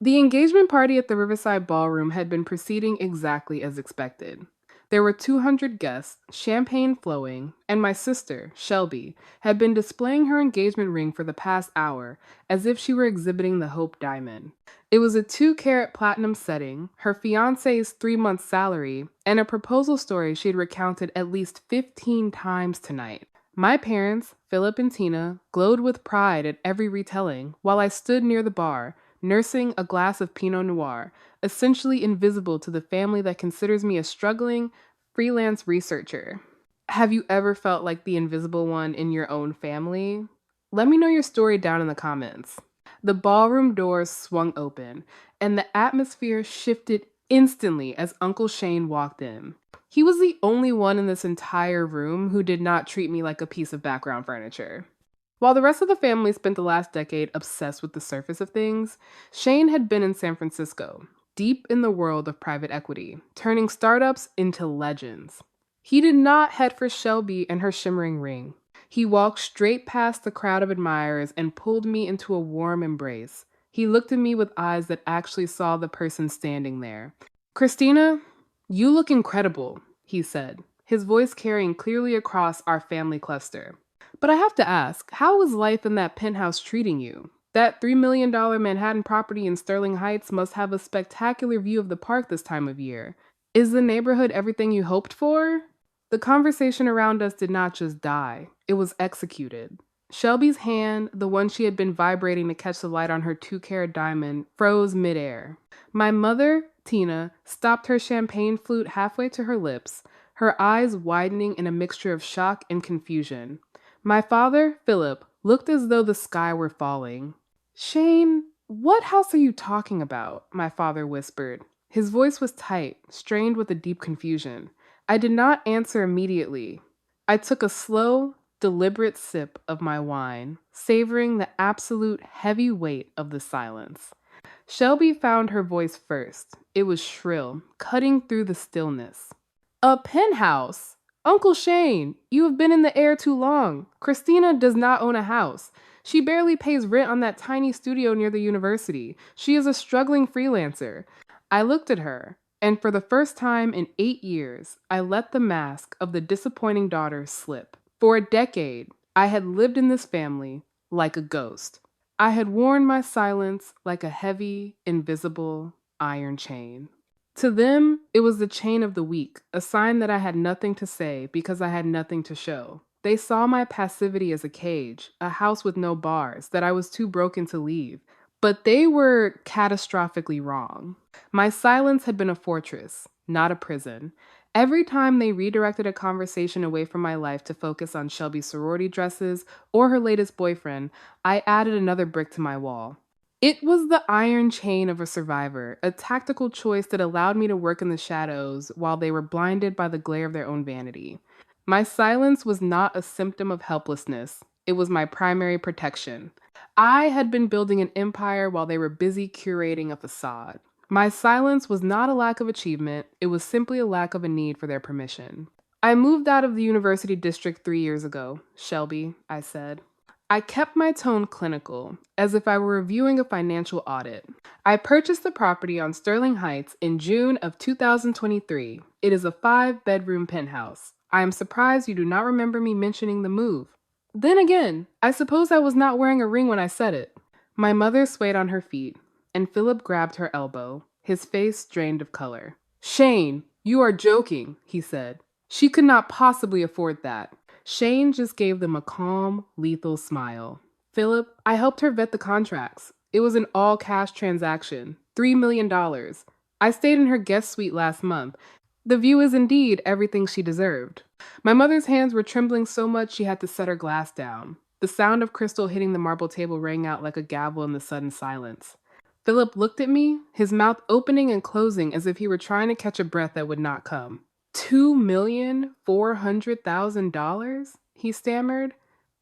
The engagement party at the Riverside Ballroom had been proceeding exactly as expected. There were 200 guests, champagne flowing, and my sister, Shelby, had been displaying her engagement ring for the past hour as if she were exhibiting the Hope Diamond. It was a 2-carat platinum setting, her fiancé's 3-month salary, and a proposal story she had recounted at least 15 times tonight. My parents, Philip and Tina, glowed with pride at every retelling, while I stood near the bar, nursing a glass of Pinot Noir, essentially invisible to the family that considers me a struggling, freelance researcher. Have you ever felt like the invisible one in your own family? Let me know your story down in the comments. The ballroom doors swung open, and the atmosphere shifted instantly as Uncle Shane walked in. He was the only one in this entire room who did not treat me like a piece of background furniture. While the rest of the family spent the last decade obsessed with the surface of things, Shane had been in San Francisco, deep in the world of private equity, turning startups into legends. He did not head for Shelby and her shimmering ring. He walked straight past the crowd of admirers and pulled me into a warm embrace. He looked at me with eyes that actually saw the person standing there. Christina, you look incredible, he said, his voice carrying clearly across our family cluster. But I have to ask, how is life in that penthouse treating you? That $3 million Manhattan property in Sterling Heights must have a spectacular view of the park this time of year. Is the neighborhood everything you hoped for? The conversation around us did not just die, it was executed. Shelby's hand, the one she had been vibrating to catch the light on her 2-carat diamond, froze midair. My mother, Tina, stopped her champagne flute halfway to her lips, her eyes widening in a mixture of shock and confusion. My father, Philip, looked as though the sky were falling. Shane, what house are you talking about? My father whispered. His voice was tight, strained with a deep confusion. I did not answer immediately. I took a slow, deliberate sip of my wine, savoring the absolute heavy weight of the silence. Shelby found her voice first. It was shrill, cutting through the stillness. A penthouse! Uncle Shane, you have been in the air too long. Christina does not own a house. She barely pays rent on that tiny studio near the university. She is a struggling freelancer. I looked at her, and for the first time in 8 years, I let the mask of the disappointing daughter slip. For a decade, I had lived in this family like a ghost. I had worn my silence like a heavy, invisible iron chain. To them, it was the chain of the weak, a sign that I had nothing to say because I had nothing to show. They saw my passivity as a cage, a house with no bars, that I was too broken to leave. But they were catastrophically wrong. My silence had been a fortress, not a prison. Every time they redirected a conversation away from my life to focus on Shelby's sorority dresses or her latest boyfriend, I added another brick to my wall. It was the iron chain of a survivor, a tactical choice that allowed me to work in the shadows while they were blinded by the glare of their own vanity. My silence was not a symptom of helplessness. It was my primary protection. I had been building an empire while they were busy curating a facade. My silence was not a lack of achievement, it was simply a lack of a need for their permission. I moved out of the university district 3 years ago, Shelby, I said. I kept my tone clinical, as if I were reviewing a financial audit. I purchased the property on Sterling Heights in June of 2023. It is a 5-bedroom penthouse. I am surprised you do not remember me mentioning the move. Then again, I suppose I was not wearing a ring when I said it. My mother swayed on her feet, and Philip grabbed her elbow, his face drained of color. Shane, you are joking, he said. She could not possibly afford that. Shane just gave them a calm, lethal smile. Philip, I helped her vet the contracts. It was an all-cash transaction, $3 million. I stayed in her guest suite last month. The view is indeed everything she deserved. My mother's hands were trembling so much she had to set her glass down. The sound of crystal hitting the marble table rang out like a gavel in the sudden silence. Philip looked at me, his mouth opening and closing as if he were trying to catch a breath that would not come. $2,400,000? He stammered.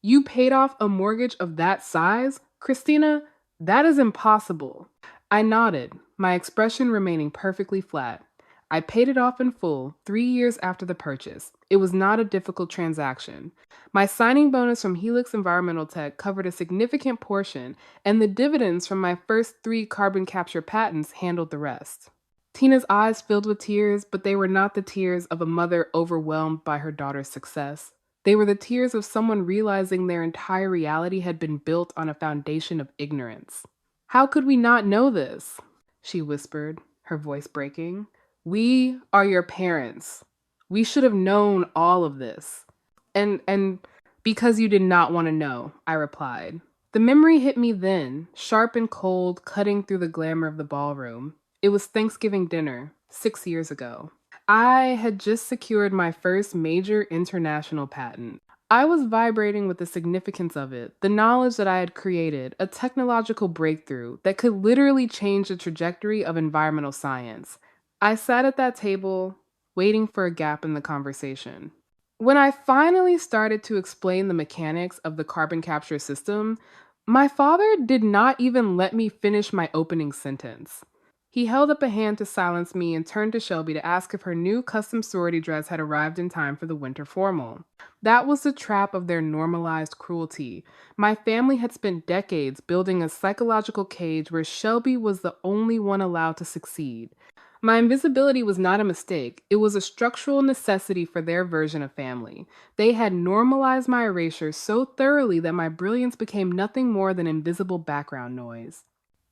You paid off a mortgage of that size? Christina, that is impossible. I nodded, my expression remaining perfectly flat. I paid it off in full 3 years after the purchase. It was not a difficult transaction. My signing bonus from Helix Environmental Tech covered a significant portion, and the dividends from my first 3 carbon capture patents handled the rest. Tina's eyes filled with tears, but they were not the tears of a mother overwhelmed by her daughter's success. They were the tears of someone realizing their entire reality had been built on a foundation of ignorance. How could we not know this? She whispered, her voice breaking. We are your parents. We should have known all of this. And because you did not want to know, I replied. The memory hit me then, sharp and cold, cutting through the glamour of the ballroom. It was Thanksgiving dinner, 6 years ago. I had just secured my first major international patent. I was vibrating with the significance of it, the knowledge that I had created, a technological breakthrough that could literally change the trajectory of environmental science. I sat at that table, waiting for a gap in the conversation. When I finally started to explain the mechanics of the carbon capture system, my father did not even let me finish my opening sentence. He held up a hand to silence me and turned to Shelby to ask if her new custom sorority dress had arrived in time for the winter formal. That was the trap of their normalized cruelty. My family had spent decades building a psychological cage where Shelby was the only one allowed to succeed. My invisibility was not a mistake. It was a structural necessity for their version of family. They had normalized my erasure so thoroughly that my brilliance became nothing more than invisible background noise.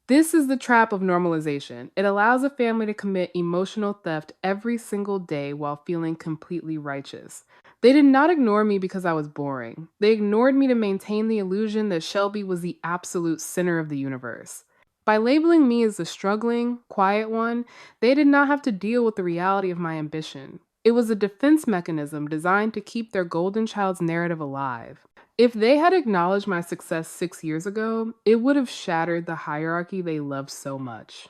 This is the trap of normalization. It allows a family to commit emotional theft every single day while feeling completely righteous. They did not ignore me because I was boring. They ignored me to maintain the illusion that Shelby was the absolute center of the universe. By labeling me as the struggling, quiet one, they did not have to deal with the reality of my ambition. It was a defense mechanism designed to keep their golden child's narrative alive. If they had acknowledged my success 6 years ago, it would have shattered the hierarchy they loved so much.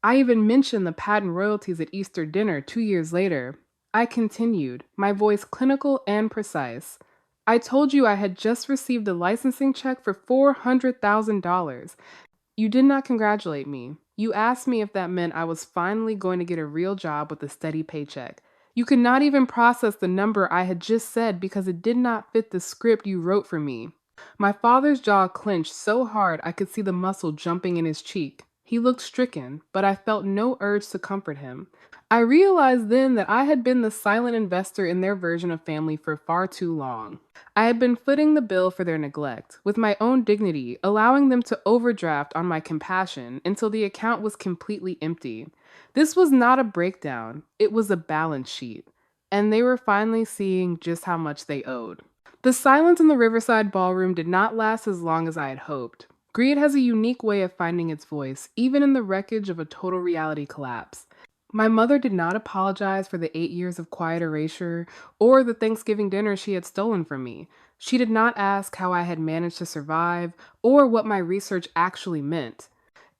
I even mentioned the patent royalties at Easter dinner 2 years later. I continued, my voice clinical and precise. I told you I had just received a licensing check for $400,000. You did not congratulate me. You asked me if that meant I was finally going to get a real job with a steady paycheck. You could not even process the number I had just said because it did not fit the script you wrote for me. My father's jaw clenched so hard I could see the muscle jumping in his cheek. He looked stricken, but I felt no urge to comfort him. I realized then that I had been the silent investor in their version of family for far too long. I had been footing the bill for their neglect, with my own dignity, allowing them to overdraft on my compassion until the account was completely empty. This was not a breakdown, it was a balance sheet, and they were finally seeing just how much they owed. The silence in the Riverside ballroom did not last as long as I had hoped. Greed has a unique way of finding its voice, even in the wreckage of a total reality collapse. My mother did not apologize for the 8 years of quiet erasure or the Thanksgiving dinner she had stolen from me. She did not ask how I had managed to survive or what my research actually meant.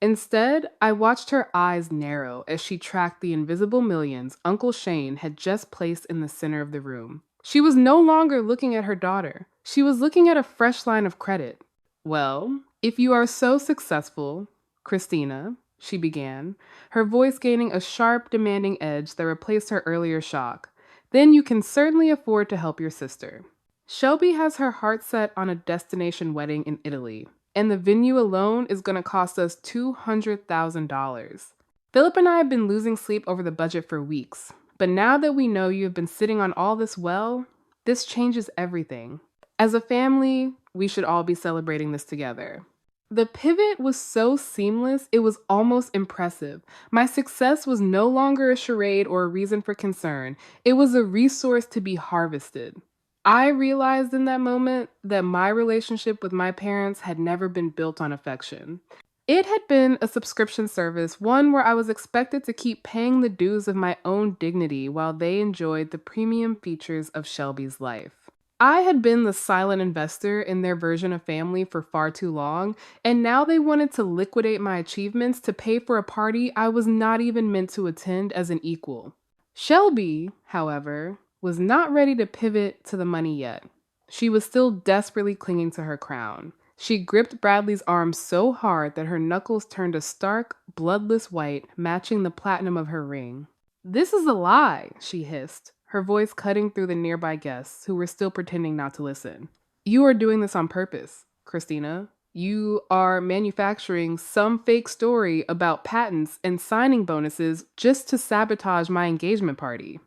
Instead, I watched her eyes narrow as she tracked the invisible millions Uncle Shane had just placed in the center of the room. She was no longer looking at her daughter. She was looking at a fresh line of credit. Well, if you are so successful, Christina, she began, her voice gaining a sharp, demanding edge that replaced her earlier shock, then you can certainly afford to help your sister. Shelby has her heart set on a destination wedding in Italy, and the venue alone is going to cost us $200,000. Philip and I have been losing sleep over the budget for weeks, but now that we know you have been sitting on all this well, this changes everything. As a family, we should all be celebrating this together. The pivot was so seamless, it was almost impressive. My success was no longer a charade or a reason for concern. It was a resource to be harvested. I realized in that moment that my relationship with my parents had never been built on affection. It had been a subscription service, one where I was expected to keep paying the dues of my own dignity while they enjoyed the premium features of Shelby's life. I had been the silent investor in their version of family for far too long, and now they wanted to liquidate my achievements to pay for a party I was not even meant to attend as an equal. Shelby, however, was not ready to pivot to the money yet. She was still desperately clinging to her crown. She gripped Bradley's arm so hard that her knuckles turned a stark, bloodless white, matching the platinum of her ring. This is a lie, she hissed, her voice cutting through the nearby guests who were still pretending not to listen. You are doing this on purpose, Christina. You are manufacturing some fake story about patents and signing bonuses just to sabotage my engagement party.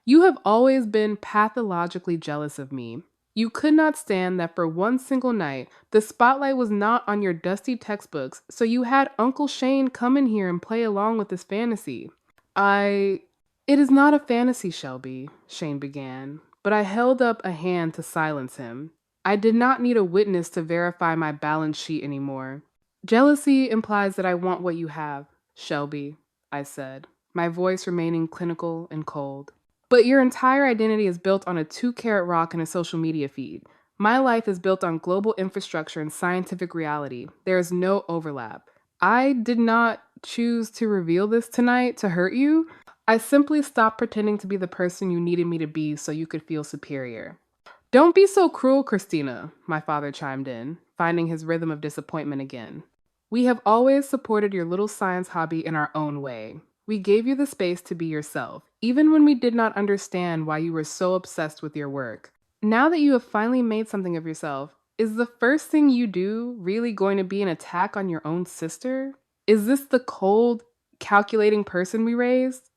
You have always been pathologically jealous of me. You could not stand that for one single night, the spotlight was not on your dusty textbooks, so you had Uncle Shane come in here and play along with this fantasy. I. It is not a fantasy, Shelby, Shane began, but I held up a hand to silence him. I did not need a witness to verify my balance sheet anymore. Jealousy implies that I want what you have, Shelby, I said, my voice remaining clinical and cold. But your entire identity is built on a 2-carat rock and a social media feed. My life is built on global infrastructure and scientific reality. There is no overlap. I did not choose to reveal this tonight to hurt you. I simply stopped pretending to be the person you needed me to be so you could feel superior. Don't be so cruel, Christina, my father chimed in, finding his rhythm of disappointment again. We have always supported your little science hobby in our own way. We gave you the space to be yourself, even when we did not understand why you were so obsessed with your work. Now that you have finally made something of yourself, is the first thing you do really going to be an attack on your own sister? Is this the cold, calculating person we raised?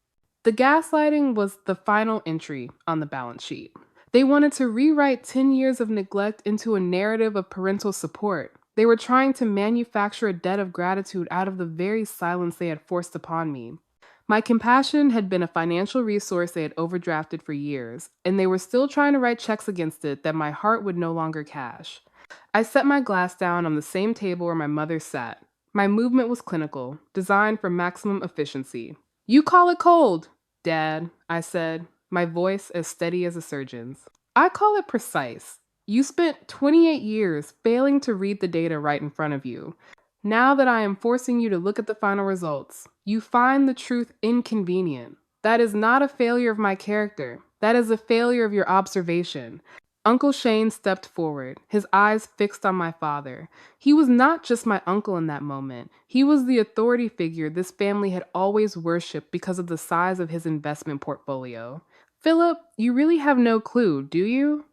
The gaslighting was the final entry on the balance sheet. They wanted to rewrite 10 years of neglect into a narrative of parental support. They were trying to manufacture a debt of gratitude out of the very silence they had forced upon me. My compassion had been a financial resource they had overdrafted for years, and they were still trying to write checks against it that my heart would no longer cash. I set my glass down on the same table where my mother sat. My movement was clinical, designed for maximum efficiency. You call it cold, Dad, I said, my voice as steady as a surgeon's. I call it precise. You spent 28 years failing to read the data right in front of you. Now that I am forcing you to look at the final results, you find the truth inconvenient. That is not a failure of my character. That is a failure of your observation. Uncle Shane stepped forward, his eyes fixed on my father. He was not just my uncle in that moment. He was the authority figure this family had always worshipped because of the size of his investment portfolio. Philip, you really have no clue, do you?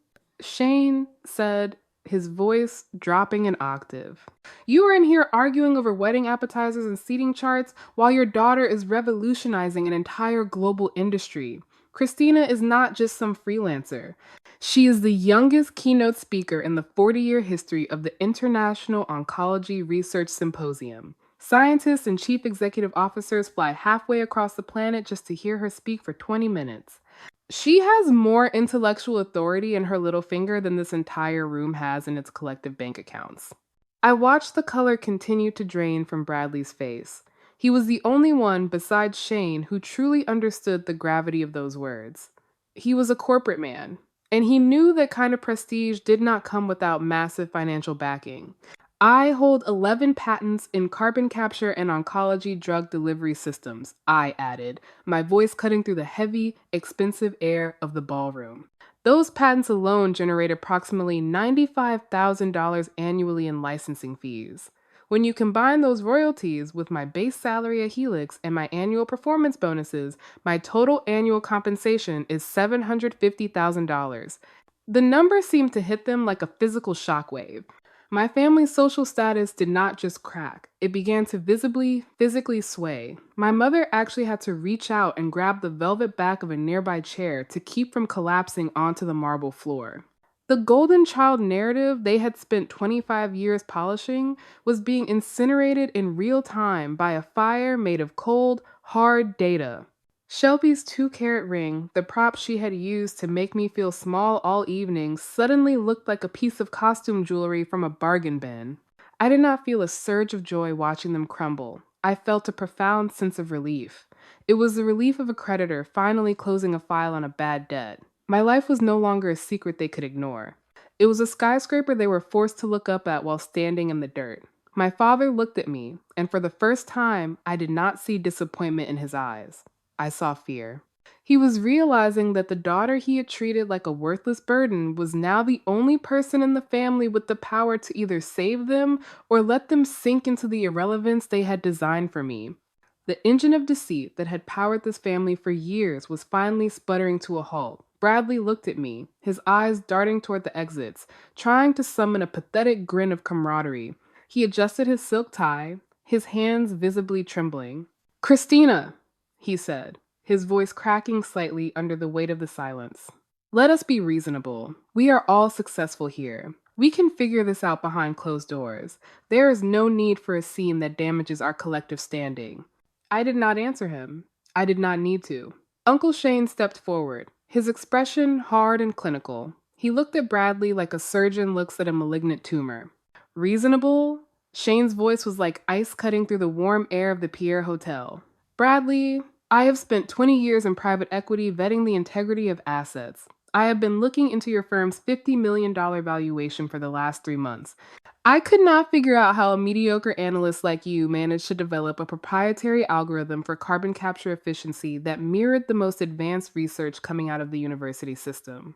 Shane said, his voice dropping an octave. You are in here arguing over wedding appetizers and seating charts while your daughter is revolutionizing an entire global industry. Christina is not just some freelancer. She is the youngest keynote speaker in the 40-year history of the International Oncology Research Symposium. Scientists and chief executive officers fly halfway across the planet just to hear her speak for 20 minutes. She has more intellectual authority in her little finger than this entire room has in its collective bank accounts. I watched the color continue to drain from Bradley's face. He was the only one besides Shane who truly understood the gravity of those words. He was a corporate man, and he knew that kind of prestige did not come without massive financial backing. I hold 11 patents in carbon capture and oncology drug delivery systems, I added, my voice cutting through the heavy, expensive air of the ballroom. Those patents alone generate approximately $95,000 annually in licensing fees. When you combine those royalties with my base salary at Helix and my annual performance bonuses, my total annual compensation is $750,000. The number seemed to hit them like a physical shockwave. My family's social status did not just crack. It began to visibly, physically sway. My mother actually had to reach out and grab the velvet back of a nearby chair to keep from collapsing onto the marble floor. The golden child narrative they had spent 25 years polishing was being incinerated in real time by a fire made of cold, hard data. Shelby's 2-carat ring, the prop she had used to make me feel small all evening, suddenly looked like a piece of costume jewelry from a bargain bin. I did not feel a surge of joy watching them crumble. I felt a profound sense of relief. It was the relief of a creditor finally closing a file on a bad debt. My life was no longer a secret they could ignore. It was a skyscraper they were forced to look up at while standing in the dirt. My father looked at me, and for the first time, I did not see disappointment in his eyes. I saw fear. He was realizing that the daughter he had treated like a worthless burden was now the only person in the family with the power to either save them or let them sink into the irrelevance they had designed for me. The engine of deceit that had powered this family for years was finally sputtering to a halt. Bradley looked at me, his eyes darting toward the exits, trying to summon a pathetic grin of camaraderie. He adjusted his silk tie, his hands visibly trembling. "Christina," he said, his voice cracking slightly under the weight of the silence. "Let us be reasonable. We are all successful here. We can figure this out behind closed doors. There is no need for a scene that damages our collective standing." I did not answer him. I did not need to. Uncle Shane stepped forward, his expression hard and clinical. He looked at Bradley like a surgeon looks at a malignant tumor. "Reasonable?" Shane's voice was like ice cutting through the warm air of the Pierre Hotel. "Bradley, I have spent 20 years in private equity vetting the integrity of assets. I have been looking into your firm's $50 million valuation for the last 3 months. I could not figure out how a mediocre analyst like you managed to develop a proprietary algorithm for carbon capture efficiency that mirrored the most advanced research coming out of the university system."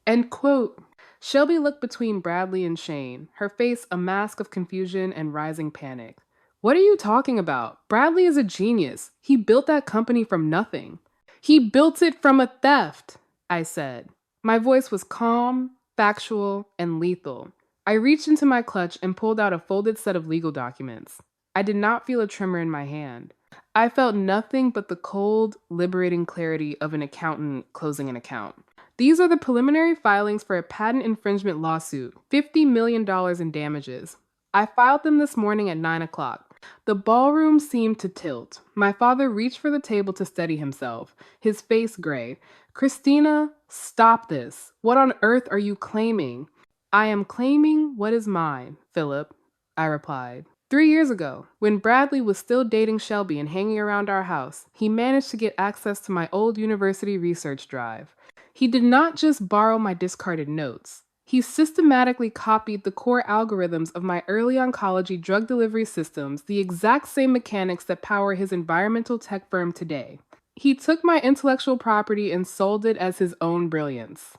End quote. Shelby looked between Bradley and Shane, her face a mask of confusion and rising panic. "What are you talking about? Bradley is a genius. He built that company from nothing." "He built it from a theft," I said. My voice was calm, factual, and lethal. I reached into my clutch and pulled out a folded set of legal documents. I did not feel a tremor in my hand. I felt nothing but the cold, liberating clarity of an accountant closing an account. "These are the preliminary filings for a patent infringement lawsuit, $50 million in damages. I filed them this morning at 9 o'clock. The ballroom seemed to tilt. My father reached for the table to steady himself, his face gray. "Christina, stop this. What on earth are you claiming?" "I am claiming what is mine, Philip," I replied. 3 years ago, when Bradley was still dating Shelby and hanging around our house, he managed to get access to my old university research drive. He did not just borrow my discarded notes. He systematically copied the core algorithms of my early oncology drug delivery systems, the exact same mechanics that power his environmental tech firm today. He took my intellectual property and sold it as his own brilliance.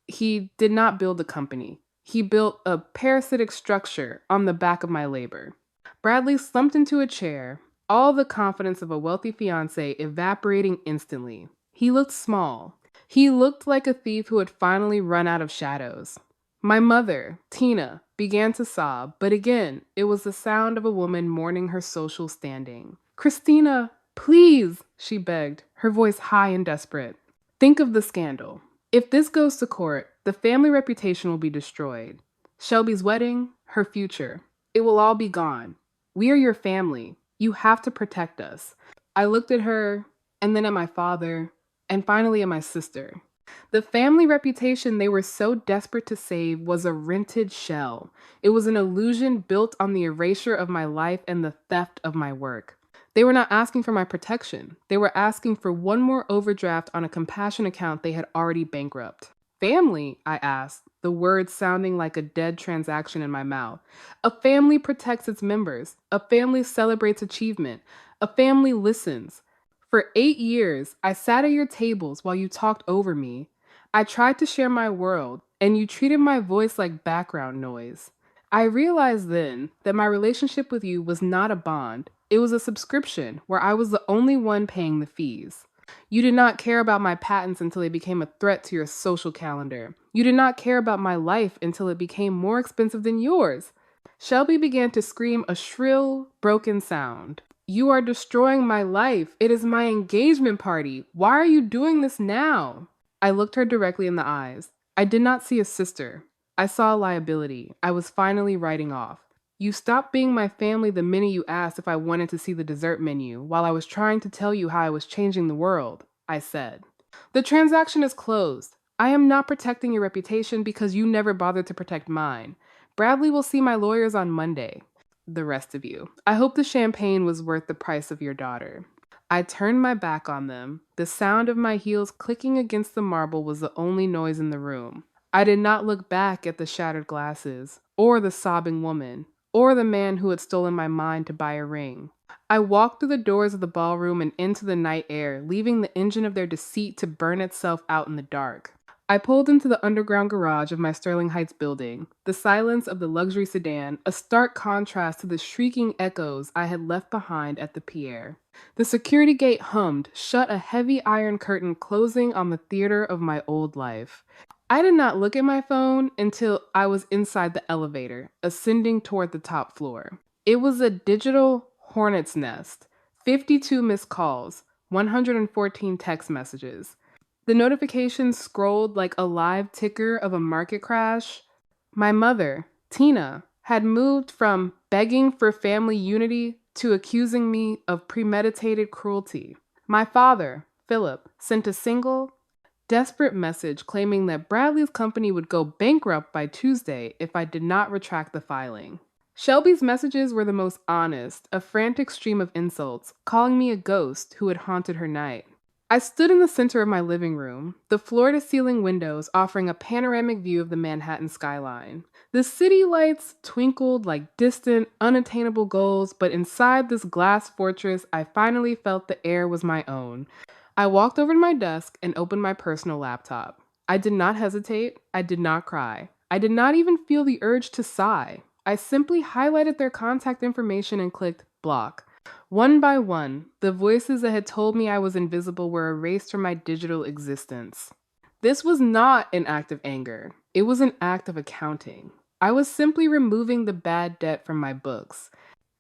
He did not build a company. He built a parasitic structure on the back of my labor. Bradley slumped into a chair, all the confidence of a wealthy fiancé evaporating instantly. He looked small. He looked like a thief who had finally run out of shadows. My mother, Tina, began to sob, but again, it was the sound of a woman mourning her social standing. "Christina, please," she begged, her voice high and desperate. "Think of the scandal. If this goes to court, the family reputation will be destroyed. Shelby's wedding, her future. It will all be gone. We are your family. You have to protect us." I looked at her, and then at my father, and finally at my sister. The family reputation they were so desperate to save was a rented shell. It was an illusion built on the erasure of my life and the theft of my work. They were not asking for my protection. They were asking for one more overdraft on a compassion account they had already bankrupted. "Family?" I asked, the words sounding like a dead transaction in my mouth. "A family protects its members. A family celebrates achievement. A family listens. For 8 years, I sat at your tables while you talked over me. I tried to share my world, and you treated my voice like background noise. I realized then that my relationship with you was not a bond. It was a subscription where I was the only one paying the fees. You did not care about my patents until they became a threat to your social calendar. You did not care about my life until it became more expensive than yours." Shelby began to scream a shrill, broken sound. "You are destroying my life. It is my engagement party. Why are you doing this now?" I looked her directly in the eyes. I did not see a sister. I saw a liability. I was finally writing off. "You stopped being my family the minute you asked if I wanted to see the dessert menu while I was trying to tell you how I was changing the world," I said. "The transaction is closed. I am not protecting your reputation because you never bothered to protect mine. Bradley will see my lawyers on Monday. The rest of you. I hope the champagne was worth the price of your daughter." I turned my back on them. The sound of my heels clicking against the marble was the only noise in the room. I did not look back at the shattered glasses, or the sobbing woman, or the man who had stolen my mind to buy a ring. I walked through the doors of the ballroom and into the night air, leaving the engine of their deceit to burn itself out in the dark. I pulled into the underground garage of my Sterling Heights building, the silence of the luxury sedan, a stark contrast to the shrieking echoes I had left behind at the pier. The security gate hummed, shut a heavy iron curtain closing on the theater of my old life. I did not look at my phone until I was inside the elevator, ascending toward the top floor. It was a digital hornet's nest, 52 missed calls, 114 text messages. The notifications scrolled like a live ticker of a market crash. My mother, Tina, had moved from begging for family unity to accusing me of premeditated cruelty. My father, Philip, sent a single, desperate message claiming that Bradley's company would go bankrupt by Tuesday if I did not retract the filing. Shelby's messages were the most honest, a frantic stream of insults, calling me a ghost who had haunted her night. I stood in the center of my living room, the floor-to-ceiling windows offering a panoramic view of the Manhattan skyline. The city lights twinkled like distant, unattainable goals, but inside this glass fortress, I finally felt the air was my own. I walked over to my desk and opened my personal laptop. I did not hesitate. I did not cry. I did not even feel the urge to sigh. I simply highlighted their contact information and clicked block. One by one, the voices that had told me I was invisible were erased from my digital existence. This was not an act of anger. It was an act of accounting. I was simply removing the bad debt from my books.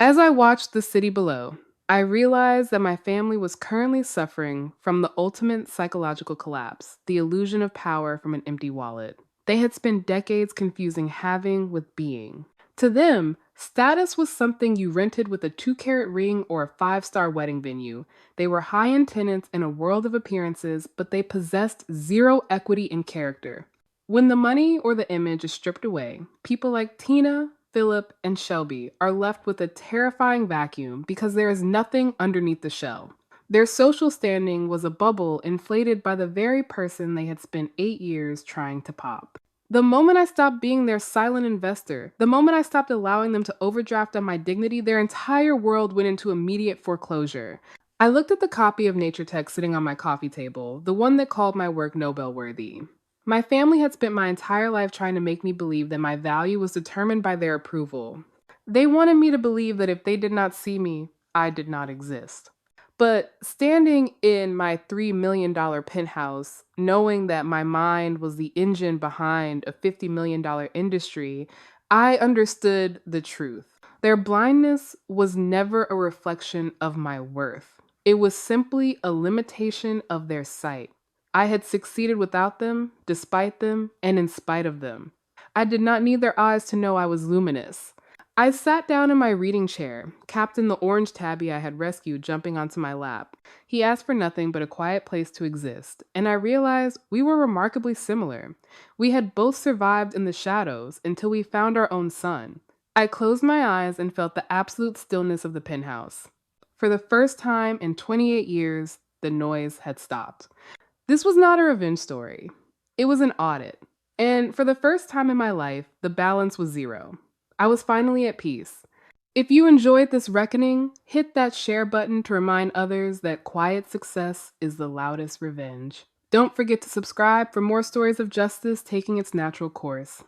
As I watched the city below, I realized that my family was currently suffering from the ultimate psychological collapse, the illusion of power from an empty wallet. They had spent decades confusing having with being. To them, status was something you rented with a 2-carat ring or a 5-star wedding venue. They were high-end tenants in a world of appearances, but they possessed zero equity in character. When the money or the image is stripped away, people like Tina, Philip, and Shelby are left with a terrifying vacuum because there is nothing underneath the shell. Their social standing was a bubble inflated by the very person they had spent 8 years trying to pop. The moment I stopped being their silent investor, the moment I stopped allowing them to overdraft on my dignity, their entire world went into immediate foreclosure. I looked at the copy of Nature Tech sitting on my coffee table, the one that called my work Nobel-worthy. My family had spent my entire life trying to make me believe that my value was determined by their approval. They wanted me to believe that if they did not see me, I did not exist. But standing in my $3 million penthouse, knowing that my mind was the engine behind a $50 million industry, I understood the truth. Their blindness was never a reflection of my worth. It was simply a limitation of their sight. I had succeeded without them, despite them, and in spite of them. I did not need their eyes to know I was luminous. I sat down in my reading chair, Captain the orange tabby I had rescued jumping onto my lap. He asked for nothing but a quiet place to exist, and I realized we were remarkably similar. We had both survived in the shadows until we found our own sun. I closed my eyes and felt the absolute stillness of the penthouse. For the first time in 28 years, the noise had stopped. This was not a revenge story. It was an audit. And for the first time in my life, the balance was zero. I was finally at peace. If you enjoyed this reckoning, hit that share button to remind others that quiet success is the loudest revenge. Don't forget to subscribe for more stories of justice taking its natural course.